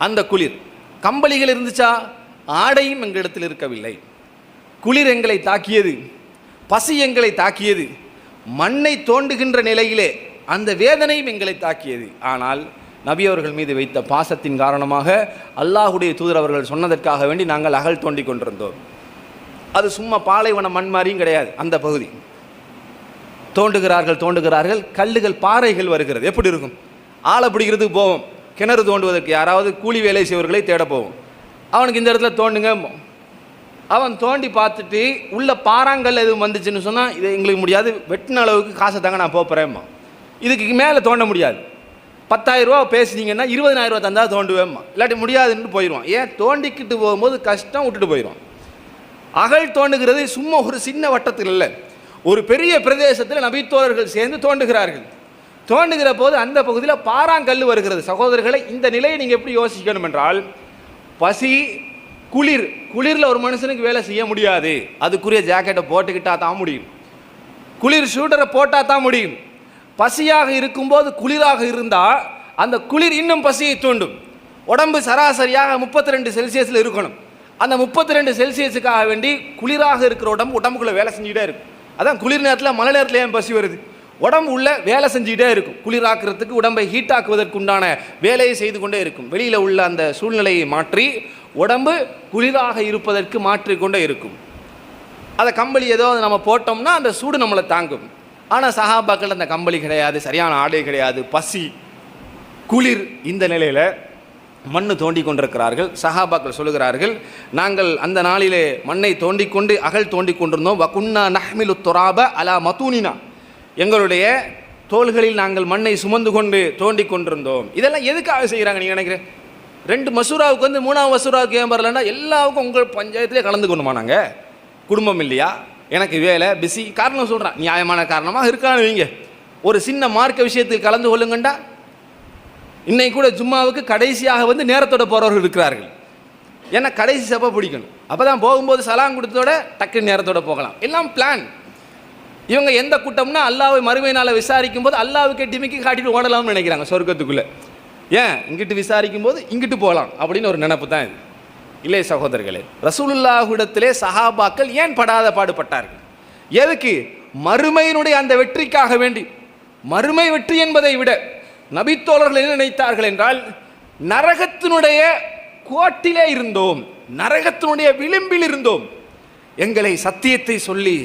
அந்த குளிர். கம்பளிகள் இருந்துச்சா? ஆடையும் எங்களிடத்தில் இருக்கவில்லை. குளிர் எங்களை தாக்கியது, பசி எங்களை தாக்கியது, மண்ணை தோண்டுகின்ற நிலையிலே அந்த வேதனையும் எங்களை தாக்கியது. ஆனால் நபி அவர்கள் மீது வைத்த பாசத்தின் காரணமாக அல்லாஹுடைய தூதர் அவர்கள் சொன்னதற்காக வேண்டி நாங்கள் அகழ் தோண்டி கொண்டிருந்தோம். அது சும்மா பாலைவன மண் மாதிரியும் கிடையாது. அந்த பகுதி தோண்டுகிறார்கள், கல்லுகள் பாறைகள் வருகிறது. எப்படி இருக்கும்? ஆளை பிடிக்கிறதுக்கு போவோம், கிணறு தோண்டுவதற்கு யாராவது கூலி வேலை செய்வர்களை தேட போவோம். அவனுக்கு இந்த இடத்துல தோண்டுங்க, அவன் தோண்டி பார்த்துட்டு உள்ள பாறாங்கல் எதுவும் வந்துச்சுன்னு சொன்னால் இது எங்களுக்கு முடியாது, வெட்டின அளவுக்கு காசை தாங்க நான் போகிறேம்மா, இதுக்கு மேலே தோண்ட முடியாது, 10,000 ரூபா பேசுனீங்கன்னா 20,000 ரூபா தந்தால் தோண்டுவேம்மா, இல்லாட்டி முடியாதுன்னு போயிடுவான். ஏன்? தோண்டிக்கிட்டு போகும்போது கஷ்டம், விட்டுட்டு போயிடுவான். அகழ் தோண்டுகிறது சும்மா ஒரு சின்ன வட்டத்தில் இல்லை, ஒரு பெரிய பிரதேசத்தில் நபித்தோழர்கள் சேர்ந்து தோண்டுகிறார்கள். தோண்டுகிற போது அந்த பகுதியில் பாறாங்கல் வருகிறது. சகோதரர்களை, இந்த நிலையை நீங்கள் எப்படி யோசிக்கணும் என்றால், பசி, குளிரில் ஒரு மனுஷனுக்கு வேலை செய்ய முடியாது, அதுக்குரிய ஜாக்கெட்டை போட்டுக்கிட்டா தான் முடியும், குளிர் ஷூட்டரை போட்டால் தான் முடியும். பசியாக இருக்கும்போது குளிராக இருந்தால் அந்த குளிர் இன்னும் பசியை தூண்டும். உடம்பு சராசரியாக 32 செல்சியஸில் இருக்கணும். அந்த 32 செல்சியஸுக்காக வேண்டி குளிராக இருக்கிற உடம்புக்குள்ளே வேலை செஞ்சுக்கிட்டே இருக்கும். அதான் குளிர் நேரத்தில், மழை நேரத்தில் ஏன் பசி வருது? உடம்பு உள்ள வேலை செஞ்சுக்கிட்டே இருக்கும். குளிராக்குறதுக்கு, உடம்பை ஹீட்டாக்குவதற்கு உண்டான வேலையை செய்து கொண்டே இருக்கும். வெளியில் உள்ள அந்த சூழ்நிலையை மாற்றி உடம்பு குளிராக இருப்பதற்கு மாற்றிக்கொண்டே இருக்கும். அதை கம்பளி ஏதோ நம்ம போட்டோம்னா அந்த சூடு நம்மளை தாங்கும். ஆனால் சஹாபாக்கள் அந்த கம்பளி கிடையாது, சரியான ஆடை கிடையாது, பசி, குளிர். இந்த நிலையில் மண்ணு தோண்டி கொண்டிருக்கிறார்கள். சஹாபாக்கள் சொல்லுகிறார்கள், நாங்கள் அந்த நாளிலே மண்ணை தோண்டிக்கொண்டு அகழ் தோண்டி கொண்டிருந்தோம். வகுன்னா நஹ்மிலு துராப அலா மதூனினா, எங்களுடைய தோள்களில் நாங்கள் மண்ணை சுமந்து கொண்டு தோண்டி கொண்டிருந்தோம். இதெல்லாம் எதுக்காக செய்கிறாங்க நீங்கள் நினைக்கிறேன்? 2 மசூராவுக்கு வந்து 3ஆவது மசூராவுக்கு ஏன் வரலன்னா, எல்லாருக்கும் உங்கள் பஞ்சாயத்திலே கலந்து கொண்டுமா? நாங்கள் குடும்பம் இல்லையா, எனக்கு வேலை, பிஸி, காரணம் சொல்கிறேன், நியாயமான காரணமாக இருக்கான்னு வைங்க. ஒரு சின்ன மார்க்க விஷயத்துக்கு கலந்து கொள்ளுங்கண்டா, இன்னைக்கு கூட ஜும்மாவுக்கு கடைசியாக வந்து நேரத்தோட போகிறவர்கள் இருக்கிறார்கள். ஏன்னா கடைசி சபை பிடிக்கணும், அப்போ தான் போகும்போது சலாம் கொடுத்தோட டக்கு நேரத்தோட போகலாம். எல்லாம் பிளான். இவங்க எந்த கூட்டம்னா அல்லாஹ்வை மறுமை நாளை விசாரிக்கும் போது அல்லாஹ்வுக்கு டிமிக்கி காட்டிட்டு ஓடலாம்னு நினைக்கிறாங்க சொர்க்கத்துக்குள்ளே. ஏன்? இங்கிட்டு விசாரிக்கும் போது இங்கிட்டு போகலாம் அப்படின்னு ஒரு நினைப்பு தான் இது. இல்லை சகோதரர்களே, ரசூலுல்லாஹ்விடத்திலே சஹாபாக்கள் ஏன் படாத பாடுபட்டார்கள்? எதுக்கு? மறுமையினுடைய அந்த வெற்றிக்காக வேண்டி. மறுமை வெற்றி என்பதை விட நபித்தோழர்கள் என்ன நினைத்தார்கள் என்றால், நரகத்தினுடைய கோட்டிலே இருந்தோம், நரகத்தினுடைய விளிம்பில் இருந்தோம், எங்களை சத்தியத்தை சொல்லி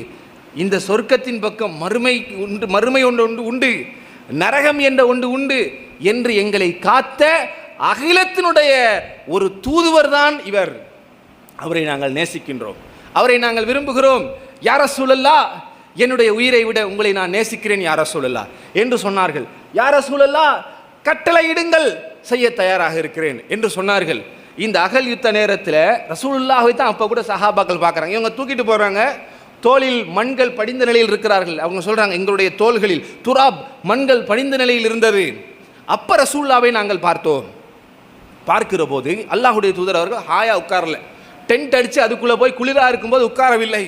இந்த சொர்க்கத்தின் பக்கம் மறுமை ஒன்று உண்டு, நரகம் என்ற ஒன்று உண்டு என்று எங்களை காத்த அகிலத்தினுடைய ஒரு தூதுவர் தான் இவர். அவரை நாங்கள் நேசிக்கின்றோம், அவரை நாங்கள் விரும்புகிறோம். யா ரசூலல்லாஹ், என்னுடைய உயிரை விட உங்களை நான் நேசிக்கிறேன் யா ரசூலல்லாஹ் என்று சொன்னார்கள். யா ரசூலல்லாஹ், கட்டளையிடுங்கள், செய்ய தயாராக இருக்கிறேன் என்று சொன்னார்கள். இந்த அகல் யுத்த நேரத்தில் ரசூலுல்லாஹை தான் அப்போ கூட சஹாபாக்கள் பார்க்குறாங்க. இவங்க தூக்கிட்டு போகிறாங்க, தோளில் மண்கள் படிந்த நிலையில் இருக்கிறார்கள். அவங்க சொல்கிறாங்க, எங்களுடைய தோள்களில் துராப், மண்கள் படிந்த நிலையில் இருந்தது. அப்போ ரசூலுல்லாஹை நாங்கள் பார்த்தோம். பார்க்கிற போது அல்லாஹுடைய தூதர் அவர்கள் ஹாயா உட்காரல, டென்ட் அடித்து அதுக்குள்ளே போய் குளிராக இருக்கும்போது உட்காரவில்லை.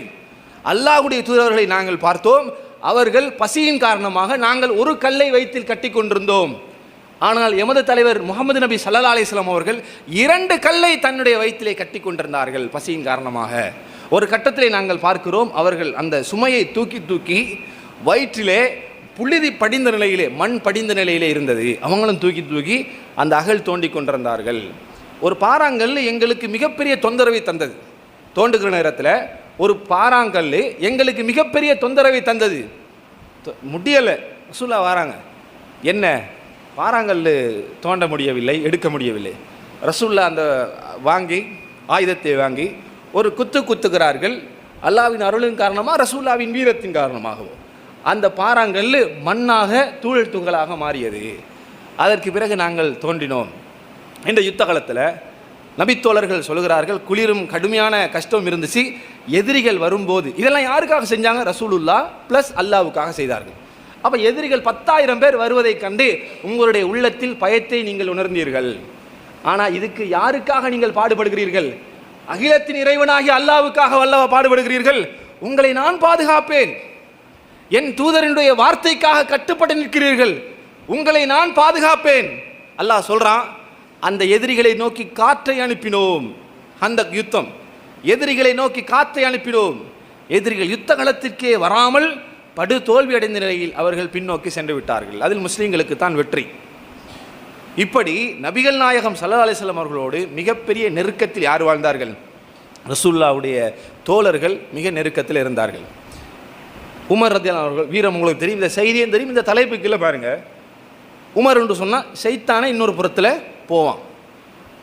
அல்லாஹுடைய தூதர்களை நாங்கள் பார்த்தோம். அவர்கள் பசியின் காரணமாக நாங்கள் ஒரு கல்லை வயிற்றில் கட்டி கொண்டிருந்தோம். ஆனால் எமது தலைவர் முகமது நபி ஸல்லல்லாஹு அலைஹி வஸல்லம் அவர்கள் 2 கல்லை தன்னுடைய வயிற்றிலே கட்டி கொண்டிருந்தார்கள் பசியின் காரணமாக. ஒரு கட்டத்திலே நாங்கள் பார்க்கிறோம், அவர்கள் அந்த சுமையை தூக்கி வயிற்றிலே புழுதி படிந்த நிலையிலே, மண் படிந்த நிலையிலே இருந்தது. அவங்களும் தூக்கி அந்த அகல் தோண்டி கொண்டிருந்தார்கள். ஒரு பாறாங்கல் எங்களுக்கு மிகப்பெரிய தொந்தரவை தந்தது. தோண்டுகிற நேரத்தில் ஒரு பாறாங்கல் எங்களுக்கு மிகப்பெரிய தொந்தரவை தந்தது. முடியலை. ரசூலுல்லாஹ் வராங்க, என்ன பாறாங்கல் தோண்ட முடியவில்லை, எடுக்க முடியவில்லை. ரசூலுல்லாஹ் அந்த ஆயுதத்தை வாங்கி ஒரு குத்துகிறார்கள். அல்லாஹ்வின் அருளின் காரணமாக, ரசூலுல்லாஹ்வின் வீரத்தின் காரணமாகவோ அந்த பாறாங்கல் மண்ணாக தூள் துகளாக மாறியது. அதற்கு பிறகு நாங்கள் தோண்டினோம். இந்த யுத்த காலத்தில் நபித்தோழர்கள் சொல்கிறார்கள், குளிரும் கடுமையான கஷ்டம் இருந்துச்சு. எதிரிகள் வரும்போது இதெல்லாம் யாருக்காக செஞ்சாங்க? ரசூலுல்லாஹ் ப்ளஸ் அல்லாஹ்வுக்காக செய்தார்கள். அப்போ எதிரிகள் 10,000 பேர் வருவதை கண்டு உங்களுடைய உள்ளத்தில் பயத்தை நீங்கள் உணர்ந்தீர்கள். ஆனால் இதுக்கு யாருக்காக நீங்கள் பாடுபடுகிறீர்கள்? அகிலத்தின் இறைவனாகிய அல்லாஹ்வுக்காக வல்லவா பாடுபடுகிறீர்கள். உங்களை நான் பாதுகாப்பேன், என் தூதரினுடைய வார்த்தைக்காக கட்டுப்பட்டு நிற்கிறீர்கள், உங்களை நான் பாதுகாப்பேன். அல்லாஹ் சொல்கிறான், அந்த எதிரிகளை நோக்கி காற்றை அனுப்பினோம். அந்த யுத்தம், எதிரிகளை நோக்கி காற்றை அனுப்பினோம். எதிரிகள் யுத்த களத்திற்கே வராமல் படு தோல்வி அடைந்த நிலையில் அவர்கள் பின்னோக்கி சென்று விட்டார்கள். அதில் முஸ்லீம்களுக்கு தான் வெற்றி. இப்படி நபிகள் நாயகம் ஸல்லல்லாஹு அலைஹி வஸல்லம் அவர்களோடு மிகப்பெரிய நெருக்கத்தில் யார் வாழ்ந்தார்கள்? ரசூலுல்லாஹ்வுடைய தோழர்கள் மிக நெருக்கத்தில் இருந்தார்கள். உமர் ரலியல்லாஹு அவர்கள் வீரம் உங்களுக்கு தெரியும், இந்த செய்தியும் தெரியும். இந்த தலைப்புக்குள்ள பாருங்க, உமர் என்று சொன்னால் ஷைத்தானை இன்னொரு புறத்தில் போவான்.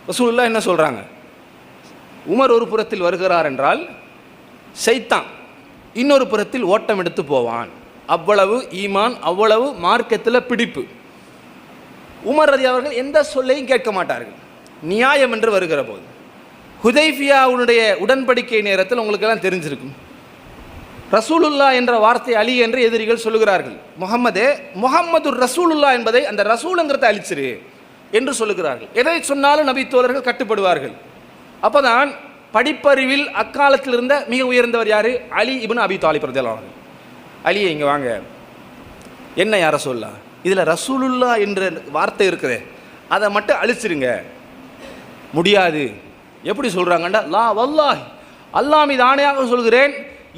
ரசூலுல்லாஹ் என்ன சொல்கிறாங்க? உமர் ஒரு புறத்தில் வருகிறார் என்றால் ஷைத்தான் இன்னொரு புறத்தில் ஓட்டம் எடுத்து போவான். அவ்வளவு ஈமான், அவ்வளவு மார்க்கத்தில் பிடிப்பு. உமர் ரதி அவர்கள் எந்த சொல்லையும் கேட்க மாட்டார்கள். நியாயம் என்று வருகிற போது ஹுதைஃபியாவுடைய உடன்படிக்கை நேரத்தில் உங்களுக்கெல்லாம் தெரிஞ்சிருக்கும், ரசூலுல்லா என்ற வார்த்தை அலி என்று எதிரிகள் சொல்லுகிறார்கள். முஹம்மது ரசூலுல்லா என்பதை அந்த ரசூலுங்கிறத அழிச்சிரு என்று சொல்லுகிறார்கள். எதை சொன்னாலும் நபி தோழர்கள் கட்டுப்படுவார்கள். அப்போதான் படிப்பறிவில் அக்காலத்தில் இருந்த மிக உயர்ந்தவர் யார்? அலி இப்னு அபி தாலிப் ரலியல்லாஹு அன்ஹு. அலியை இங்கே வாங்க, என்ன யார் ரசூலுல்லா, இதில் ரசூலுல்லா என்ற வார்த்தை இருக்குதே அதை மட்டும் அழிச்சிருங்க. முடியாது. எப்படி சொல்கிறாங்கண்டா, லா வல்லாஹ், அல்லாஹ் மீது ஆணையாக சொல்கிறேன்,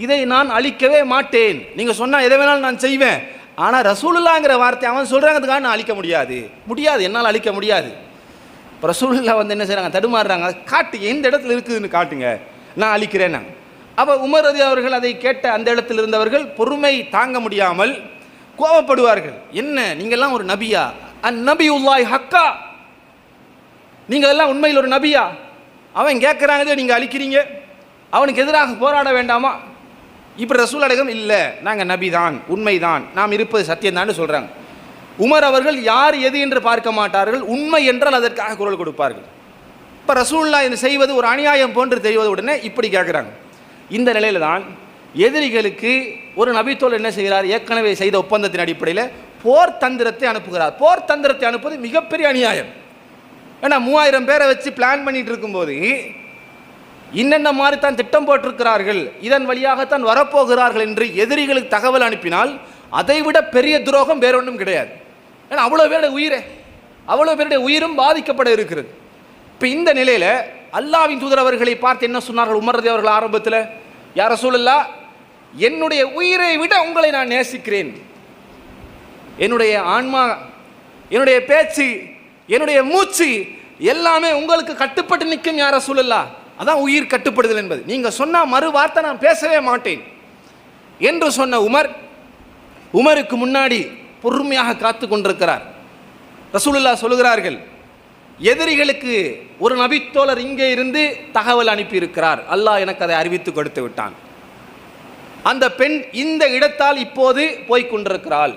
இதை நான் அழிக்கவே மாட்டேன். நீங்கள் சொன்னால் எதை வேணாலும் நான் செய்வேன், ஆனால் ரசூலுல்லாங்கிற வார்த்தை அவன் சொல்கிறாங்கிறதுக்காக நான் அழிக்க முடியாது. என்னால் அழிக்க முடியாது. இப்போ ரசூலுல்லா என்ன செய்கிறாங்க? தடுமாறுறாங்க. காட்டு, எந்த இடத்துல இருக்குதுன்னு காட்டுங்க, நான் அழிக்கிறேன். நான் அப்போ உமர் ரதி அவர்கள் அதை கேட்ட அந்த இடத்தில் இருந்தவர்கள் பொறுமை தாங்க முடியாமல் கோபப்படுவார்கள். என்ன, நீங்கள்லாம் ஒரு நபியா? அந்நபியுல்லாஹி ஹக்கா, நீங்கள் எல்லாம் உண்மையில் ஒரு நபியா? அவன் கேட்குறாங்க, நீங்கள் அழிக்கிறீங்க, அவனுக்கு எதிராக போராட வேண்டாமா? இப்போ ரசூல் அடகம் இல்லை, நாங்கள் நபி தான், உண்மைதான், நாம் இருப்பது சத்தியம்தான் சொல்கிறாங்க. உமர் அவர்கள் யார் எது என்று பார்க்க மாட்டார்கள், உண்மை என்றால் அதற்காக குரல் கொடுப்பார்கள். இப்போ ரசூலுல்லாஹ் இது செய்வது ஒரு அநியாயம் போன்று தெரிவது உடனே இப்படி கேட்குறாங்க. இந்த நிலையில் தான் எதிரிகளுக்கு ஒரு நபித்தோல் என்ன செய்கிறார்? ஏற்கனவே செய்த ஒப்பந்தத்தின் அடிப்படையில் போர் தந்திரத்தை அனுப்புகிறார். போர் தந்திரத்தை அனுப்புவது மிகப்பெரிய அநியாயம். ஏன்னா 3000 பேரை வச்சு பிளான் பண்ணிட்டு இருக்கும்போது இன்னென்ன மாதிரி தான் திட்டம் போட்டிருக்கிறார்கள், இதன் வழியாகத்தான் வரப்போகிறார்கள் என்று எதிரிகளுக்கு தகவல் அனுப்பினால் அதைவிட பெரிய துரோகம் வேற ஒன்றும் கிடையாது. ஏன்னா அவ்வளோ பேருடைய உயிரும் பாதிக்கப்பட இருக்கிறது. இப்போ இந்த நிலையில் அல்லாஹ்வின் தூதர் அவர்களை பார்த்து என்ன சொன்னார்கள் உமர் ரதி அவர்கள் ஆரம்பத்தில்? யா ரசூலல்லாஹ், என்னுடைய உயிரை விட உங்களை நான் நேசிக்கிறேன். என்னுடைய ஆன்மா, என்னுடைய பேச்சு, என்னுடைய மூச்சு எல்லாமே உங்களுக்கு கட்டுப்பட்டு நிற்கும் யா ரசூலல்லாஹ். அதான் உயிர் கட்டுப்படுதல் என்பது. நீங்கள் சொன்னால் மறு வார்த்தை நான் பேசவே மாட்டேன் என்று சொன்ன உமருக்கு முன்னாடி பொறுமையாக காத்து கொண்டிருக்கிறார். ரசூலுல்லாஹ் சொல்லுகிறார்கள், எதிரிகளுக்கு ஒரு நபித்தோழர் இங்கே இருந்து தகவல் அனுப்பியிருக்கிறார், அல்லாஹ் எனக்கு அதை அறிவித்து கொடுத்து விட்டான். அந்த பெண் இந்த இடத்தால் இப்போது போய் கொண்டிருக்கிறாள்.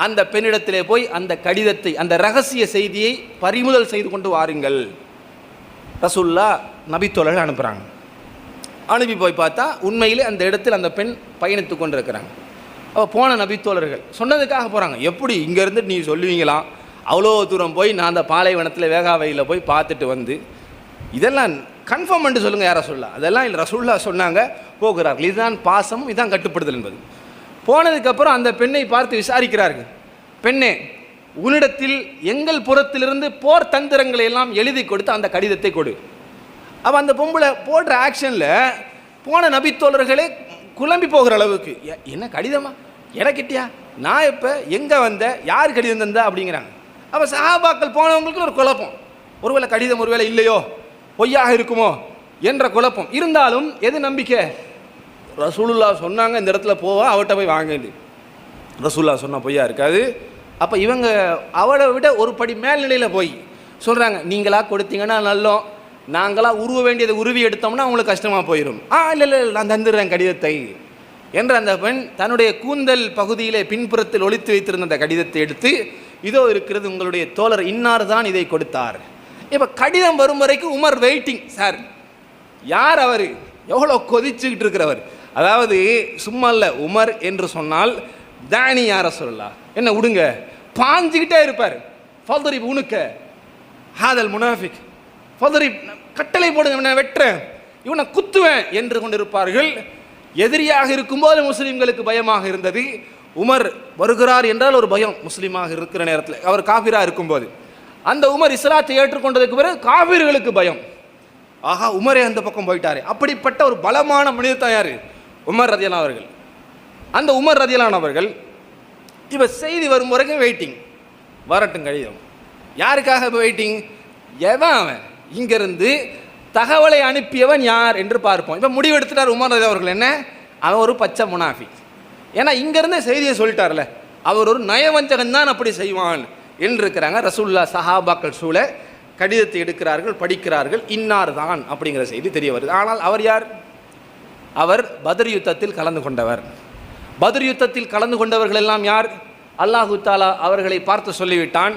அந்த பெண்ணிடத்திலே போய் அந்த கடிதத்தை, அந்த ரகசிய செய்தியை பறிமுதல் செய்து கொண்டு வாருங்கள். ரசூலுல்லாஹ் நபித்தோழர்கள் அனுப்புகிறாங்க. அனுப்பி போய் பார்த்தா உண்மையிலே அந்த இடத்தில் அந்த பெண் பயணித்து கொண்டிருக்கிறாங்க. அப்போ போன நபித்தோழர்கள் சொன்னதுக்காக போகிறாங்க. எப்படி இங்கேருந்து நீ சொல்லுவீங்களாம், அவ்வளோ தூரம் போய் நான் அந்த பாலைவனத்தில் வேகாவையில் போய் பார்த்துட்டு வந்து இதெல்லாம் கன்ஃபார்ம் பண்ணிட்டு சொல்லுங்கள் யாரை சொல்லலாம். அதெல்லாம் இல்லை, ரசூலுல்லாஹ் சொன்னாங்க, போகிறார்கள். இதுதான் பாசம், இதுதான் கட்டுப்படுதல் என்பது. போனதுக்கப்புறம் அந்த பெண்ணை பார்த்து விசாரிக்கிறார்கள். பெண்ணே, உன்னிடத்தில் எங்கள் புறத்திலிருந்து போர் தந்திரங்களை எல்லாம் எழுதி கொடுத்து அந்த கடிதத்தை கொடு. அப்போ அந்த பொம்பளை போடுற ஆக்ஷனில் போன நபித்தோழர்களே குழம்பி போகிற அளவுக்கு, என்ன கடிதமா எனக்கிட்டியா, நான் இப்போ எங்கே வந்த, யார் கடிதம் தந்தா அப்படிங்கிறாங்க. அப்போ சஹாபாக்கள் போனவங்களுக்கு ஒரு குழப்பம், ஒருவேளை கடிதம் ஒருவேளை இல்லையோ, பொய்யாக இருக்குமோ என்ற குழப்பம். இருந்தாலும் எது நம்பிக்கை? ரசூலுல்லாஹ் சொன்னாங்க இந்த இடத்துல போவா, அவட்ட போய் வாங்கிட்டு, ரசூலுல்லாஹ் சொன்னால் பொய்யா இருக்காது. அப்போ இவங்க அவளை விட ஒரு படி மேல்நிலையில் போய் சொல்கிறாங்க, நீங்களா கொடுத்தீங்கன்னா நல்லோம், நாங்களாக உருவ வேண்டியதை உருவி எடுத்தோம்னா அவங்களுக்கு கஷ்டமாக போயிடும். இல்லை நான் தந்துடுறேன் கடிதத்தை என்று அந்த பெண் தன்னுடைய கூந்தல் பகுதியிலே பின்புறத்தில் ஒளித்து வைத்திருந்த அந்த கடிதத்தை எடுத்து, இதோ இருக்கிறது, உங்களுடைய தோழர் இன்னார் தான் இதை கொடுத்தார். இப்போ கடிதம் வரும் வரைக்கும் உமர் வெயிட்டிங். சார் யார் அவர், எவ்வளோ கொதிச்சுக்கிட்டு இருக்கிறவர். அதாவது சும்மா இல்லை, உமர் என்று சொன்னால் தானி யார சொல்லலாம், என்ன விடுங்க, பாஞ்சிக்கிட்டே இருப்பார். ஃபதரி உனுக்க ஹாதல் முனாஃபிக், ஃபதரி கட்டளை போடுங்க, நான் வெட்டுறேன், இவனை குத்துவேன் என்று கொண்டிருப்பார்கள். எதிரியாக இருக்கும்போது முஸ்லீம்களுக்கு பயமாக இருந்தது. உமர் வருகிறார் என்றால் ஒரு பயம் முஸ்லீமாக இருக்கிற நேரத்தில், அவர் காஃபிராக இருக்கும்போது. அந்த உமர் இஸ்லாத்தை ஏற்றுக்கொண்டதுக்கு பிறகு காபிர்களுக்கு பயம். ஆஹா, உமரே அந்த பக்கம் போயிட்டாரு. அப்படிப்பட்ட ஒரு பலமான மனிதர் தான் யாரு? உமர் ரதியல்லாஹு அவர்கள். அந்த உமர் ரதியல்லாஹு அவர்கள் இப்போ செய்தி வரும் வரைக்கும் வெயிட்டிங், வரட்டும் கடிதம். யாருக்காக வெயிட்டிங்? எவன் அவன், இங்கிருந்து தகவலை அனுப்பியவன் யார் என்று பார்ப்போம். இப்போ முடிவெடுத்துட்டார் உமர் ரதி அவர்கள். என்ன, அவன் ஒரு பச்சை முனாஃபிக். ஏன்னா இங்கேருந்து செய்தியை சொல்லிட்டார்ல, அவர் ஒரு நயவஞ்சகன் தான் அப்படி செய்வான் என்று இருக்கிறாங்க. ரசூலுல்லாஹ் சஹாபாக்கள் சூழ கடிதத்தை எடுக்கிறார்கள், படிக்கிறார்கள். இன்னார் தான் அப்படிங்கிற செய்தி தெரிய வருது. ஆனால் அவர் யார்? அவர் பத்ர் யுத்தத்தில் கலந்து கொண்டவர். பத்ர் யுத்தத்தில் கலந்து கொண்டவர்கள் எல்லாம் யார்? அல்லாஹு தாலா அவர்களை பார்த்து சொல்லிவிட்டான்,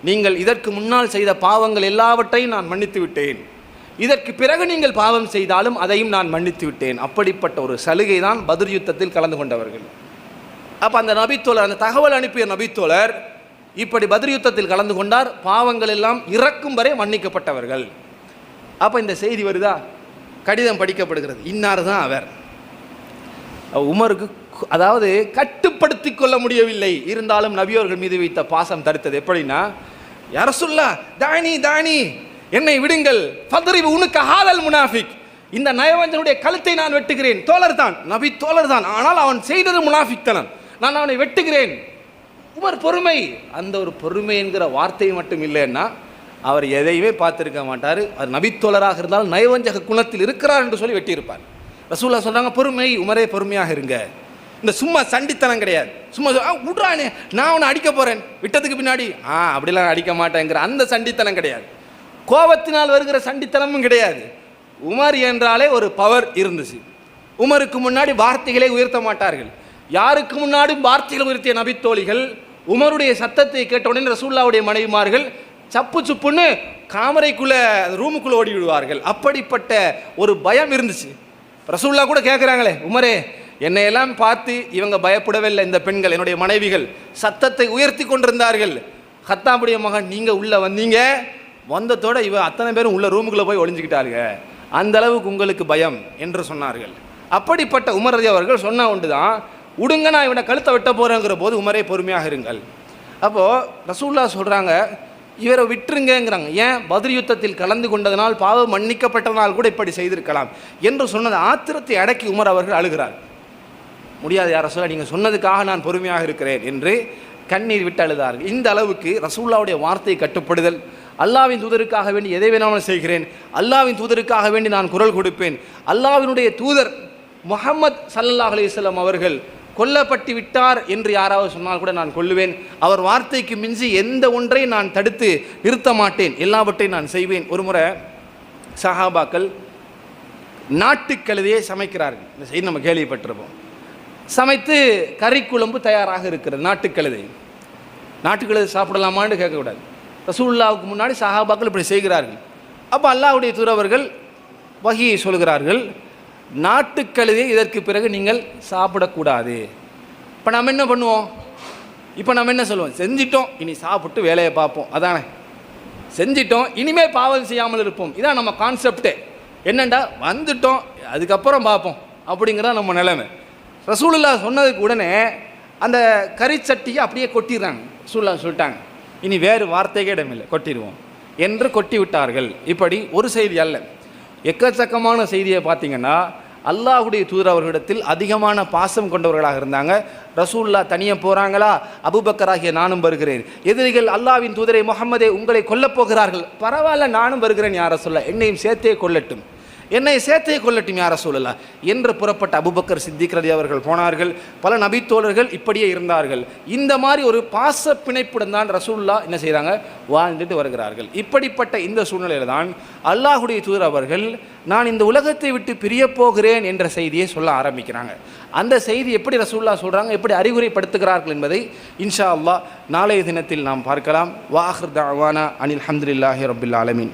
நீங்கள் இதற்கு முன்னால் செய்த பாவங்கள் எல்லாவற்றையும் நான் மன்னித்து விட்டேன், இதற்கு பிறகு நீங்கள் பாவம் செய்தாலும் அதையும் நான் மன்னித்து விட்டேன். அப்படிப்பட்ட ஒரு சலுகை தான் பத்ர் யுத்தத்தில் கலந்து கொண்டவர்கள். அப்போ அந்த நபித்தோழர், அந்த தகவல் அனுப்பிய நபித்தோழர் இப்படி பத்ர் யுத்தத்தில் கலந்து கொண்டார். பாவங்கள் எல்லாம் இறக்கும் வரை மன்னிக்கப்பட்டவர்கள். அப்போ இந்த செய்தி வருதா, கடிதம் படிக்கப்படுகிறது. இன்னார் தான் அவர். உமருக்கு அதாவது கட்டுப்படுத்தி கொள்ள முடியவில்லை. இருந்தாலும் நபியவர்கள் மீது வைத்த பாசம் தடுத்தது. எப்படின்னா, யா ரசூலுல்லாஹ் தானி தானி, என்னை விடுங்கள், ஃபத்ரிபு உனக்கு ஹாலல் முனாஃபிக், இந்த நயவஞ்சனுடைய கழுத்தை நான் வெட்டுகிறேன். தோழர் தான், நபி தோழர் தான், ஆனால் அவன் செய்தது முனாஃபிக்தனம், நான் அவனை வெட்டுகிறேன். உமர் பொறுமை. அந்த ஒரு பொறுமை என்கிற வார்த்தை மட்டும் இல்லைன்னா அவர் எதையுமே பார்த்துருக்க மாட்டார். அவர் நபித்தோழராக இருந்தால் நயவஞ்சக குணத்தில் இருக்கிறார் என்று சொல்லி வெட்டியிருப்பார். ரசூலுல்லாஹ் சொல்கிறாங்க, பொறுமை, உமரே பொறுமையாக இருங்க. இந்த சும்மா சண்டித்தனம் கிடையாது. சும்மா விட்றானே, நான் அவனை அடிக்க போகிறேன், விட்டதுக்கு பின்னாடி அப்படிலாம் அடிக்க மாட்டேங்கிற அந்த சண்டித்தனம் கிடையாது. கோபத்தினால் வருகிற சண்டித்தனமும் கிடையாது. உமர் என்றாலே ஒரு பவர் இருந்துச்சு. உமருக்கு முன்னாடி வார்த்தைகளை உயர்த்த மாட்டார்கள். யாருக்கு முன்னாடியும் வார்த்தைகள் உயர்த்திய நபித்தோழிகள் உமருடைய சத்தத்தை கேட்ட உடனே ரசூலுல்லாஹ்வுடைய மனைவிமார்கள் சப்பு சுப்புன்னு காமரைக்குள்ளே ரூமுக்குள்ளே ஓடி விடுவார்கள். அப்படிப்பட்ட ஒரு பயம் இருந்துச்சு. ரசூலுல்லாஹ் கூட கேட்குறாங்களே, உமரே என்னையெல்லாம் பார்த்து இவங்க பயப்படவே இல்லை, இந்த பெண்கள் என்னுடைய மனைவிகள் சத்தத்தை உயர்த்தி கொண்டிருந்தார்கள். ஹத்தாபுடைய மகன் நீங்கள் உள்ளே வந்தீங்க, வந்ததோட இவ அத்தனை பேரும் உள்ள ரூமுக்குள்ளே போய் ஒளிஞ்சிக்கிட்டாருங்க, அந்த அளவுக்கு உங்களுக்கு பயம் என்று சொன்னார்கள். அப்படிப்பட்ட உமர் ரதி அவர்கள் சொன்ன ஒன்று தான், உடுங்க நான் இவனை கழுத்தை வெட்ட போகிறேங்கிற போது உமரே பொறுமையாக இருங்கள். அப்போது ரசூலுல்லாஹ் சொல்கிறாங்க, இவரை விட்டுருங்கிறாங்க. ஏன்? பத்ர் யுத்தத்தில் கலந்து கொண்டதனால், பாவம் மன்னிக்கப்பட்டதனால் கூட இப்படி செய்திருக்கலாம் என்று சொன்னது ஆத்திரத்தை அடக்கி உமர் அவர்கள் அழுகிறார். முடியாது யார் ரசூலா, நீங்கள் சொன்னதுக்காக நான் பொறுமையாக இருக்கிறேன் என்று கண்ணீர் விட்டு அழுதார்கள். இந்த அளவுக்கு ரசூலுல்லாஹ்வுடைய வார்த்தை கட்டுப்படுதல், அல்லாஹ்வின் தூதருக்காக வேண்டி எதை வேணாலும் செய்கிறேன், அல்லாஹ்வின் தூதருக்காக வேண்டி நான் குரல் கொடுப்பேன், அல்லாஹ்வினுடைய தூதர் முஹம்மது ஸல்லல்லாஹு அலைஹி வஸல்லம் அவர்கள் கொல்லப்பட்டு விட்டார் என்று யாராவது சொன்னால் கூட நான் கொல்லுவேன், அவர் வார்த்தைக்கு மிஞ்சி எந்த ஒன்றை நான் தடுத்து நிறுத்த மாட்டேன், எல்லாவற்றையும் நான் செய்வேன். ஒரு முறை சஹாபாக்கள் நாட்டுக்கழுதையை சமைக்கிறார்கள். இந்த செய்தி நம்ம கேள்விப்பட்டிருப்போம். சமைத்து கறிக்குழம்பு தயாராக இருக்கிறது. நாட்டுக்கழுதை சாப்பிடலாமான்னு கேட்கக்கூடாது. ரசூலுல்லாஹ்வுக்கு முன்னாடி சஹாபாக்கள் இப்படி செய்கிறார்கள். அப்போ அல்லாஹ்வுடைய தூதர்கள் வஹியை சொல்கிறார்கள், நாட்டுக்கழுதை இதற்கு பிறகு நீங்கள் சாப்பிடக்கூடாது. இப்போ நம்ம என்ன பண்ணுவோம்? இப்போ நம்ம என்ன சொல்லுவோம்? செஞ்சிட்டோம், இனி சாப்பிட்டு வேலையை பார்ப்போம். அதானே, செஞ்சிட்டோம், இனிமேல் பாவம் செய்யாமல் இருப்போம். இதான் நம்ம கான்செப்டே. என்னண்டா, வந்துட்டோம், அதுக்கப்புறம் பார்ப்போம் அப்படிங்கிறத நம்ம நிலைமை. ரசூலுல்லாஹ் சொன்னதுக்கு உடனே அந்த கறிச்சட்டியை அப்படியே கொட்டிடுறாங்க. ரசூலுல்லாஹ் சொல்லிட்டாங்க, இனி வேறு வார்த்தைக்கே இடமில்லை, கொட்டிடுவோம் என்று கொட்டி விட்டார்கள். இப்படி ஒரு செய்தி அல்ல, எக்கச்சக்கமான செய்தியை பார்த்தீங்கன்னா அல்லாஹ்வுடைய தூதர் அவர்களிடத்தில் அதிகமான பாசம் கொண்டவர்களாக இருந்தாங்க. ரசூலுல்லாஹ் தனியாக போகிறாங்களா, அபூபக்கராகிய நானும் வருகிறேன், எதிரிகள் அல்லாஹ்வின் தூதரை முஹம்மதே உங்களை கொல்லப் போகிறார்கள், பரவாயில்ல நானும் வருகிறேன் யா ரசூலுல்லாஹ், என்னையும் சேர்த்தே கொல்லட்டும், என்னை சேர்த்தே கொல்லட்டும் யா ரசூலுல்லாஹ் என்று புறப்பட்ட அபூபக்கர் சித்திக் ரலி அவர்கள் போனார்கள். பல நபித்தோழர்கள் இப்படியே இருந்தார்கள். இந்த மாதிரி ஒரு பாச பிணைப்புடன் தான் ரசூலுல்லாஹ் என்ன செய்கிறாங்க, வாழ்ந்துட்டு வருகிறார்கள். இப்படிப்பட்ட இந்த சூழ்நிலையில் தான் அல்லாஹ்வுடைய தூதர் அவர்கள் நான் இந்த உலகத்தை விட்டு பிரிய போகிறேன் என்ற செய்தியை சொல்ல ஆரம்பிக்கிறாங்க. அந்த செய்தி எப்படி ரசூலுல்லாஹ் சொல்கிறாங்க, எப்படி அறிவுரைப்படுத்துகிறார்கள் என்பதை இன்ஷா அல்லாஹ் நாளைய தினத்தில் நாம் பார்க்கலாம். வ ஆகிர் தஅவானா அனில் ஹம்துலில்லாஹி ரப்பில் ஆலமீன்.